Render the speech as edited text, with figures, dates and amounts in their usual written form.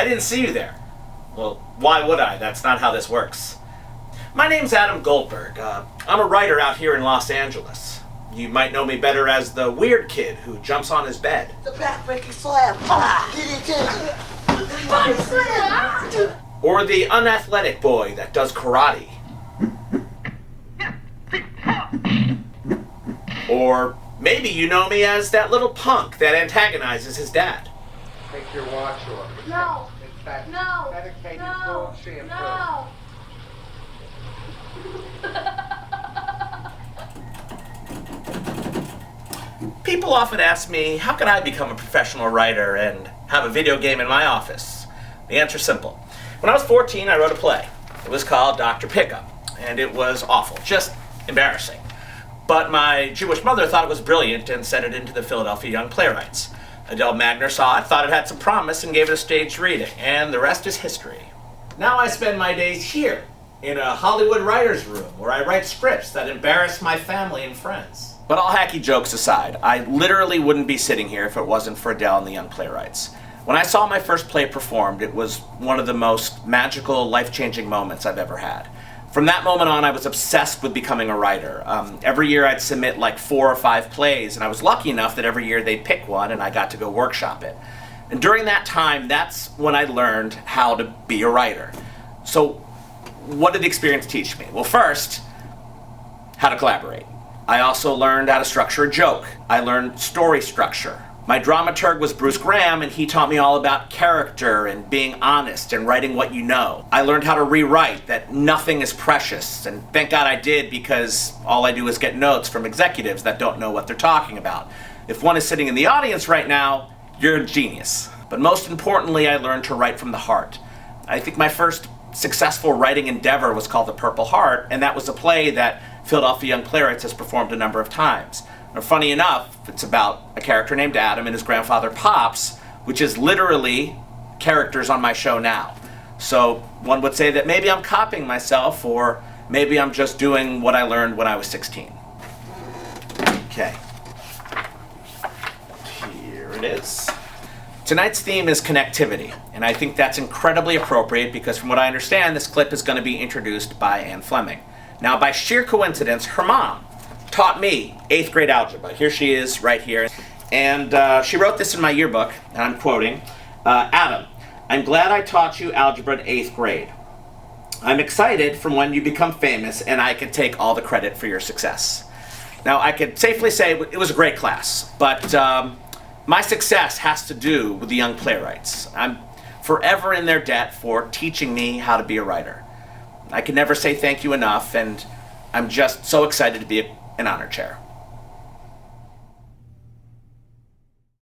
I didn't see you there. Well, why would I? That's not how this works. My name's Adam Goldberg. I'm a writer out here in Los Angeles. You might know me better as the weird kid who jumps on his bed. The backbreaking slam. Or the unathletic boy that does karate. Or maybe you know me as that little punk that antagonizes his dad. Take your watch off. No. In fact, No. medicated No. gold shampoo. No. People often ask me, how can I become a professional writer and have a video game in my office? The answer's simple. When I was 14, I wrote a play. It was called Dr. Pickup, and it was awful, just embarrassing. But my Jewish mother thought it was brilliant and sent it into the Philadelphia Young Playwrights. Adele Magner saw it, thought it had some promise, and gave it a staged reading, and the rest is history. Now I spend my days here, in a Hollywood writer's room, where I write scripts that embarrass my family and friends. But all hacky jokes aside, I literally wouldn't be sitting here if it wasn't for Adele and the Young Playwrights. When I saw my first play performed, it was one of the most magical, life-changing moments I've ever had. From that moment on, I was obsessed with becoming a writer. Every year I'd submit like 4 or 5 plays, and I was lucky enough that every year they'd pick one and I got to go workshop it. And during that time, that's when I learned how to be a writer. So what did the experience teach me? Well, first, how to collaborate. I also learned how to structure a joke. I learned story structure. My dramaturg was Bruce Graham, and he taught me all about character and being honest and writing what you know. I learned how to rewrite, that nothing is precious, and thank God I did, because all I do is get notes from executives that don't know what they're talking about. If one is sitting in the audience right now, you're a genius. But most importantly, I learned to write from the heart. I think my first successful writing endeavor was called The Purple Heart, and that was a play that Philadelphia Young Playwrights has performed a number of times. Now, funny enough, it's about a character named Adam and his grandfather Pops, which is literally characters on my show now. So one would say that maybe I'm copying myself, or maybe I'm just doing what I learned when I was 16. Okay. Here it is. Tonight's theme is connectivity, and I think that's incredibly appropriate because from what I understand, this clip is going to be introduced by Anne Fleming. Now, by sheer coincidence, her mom taught me 8th grade algebra. Here she is right here. And she wrote this in my yearbook, and I'm quoting, Adam, I'm glad I taught you algebra in 8th grade. I'm excited from when you become famous and I can take all the credit for your success. Now, I could safely say it was a great class, but my success has to do with the Young Playwrights. I'm forever in their debt for teaching me how to be a writer. I can never say thank you enough, and I'm just so excited to be an honor chair.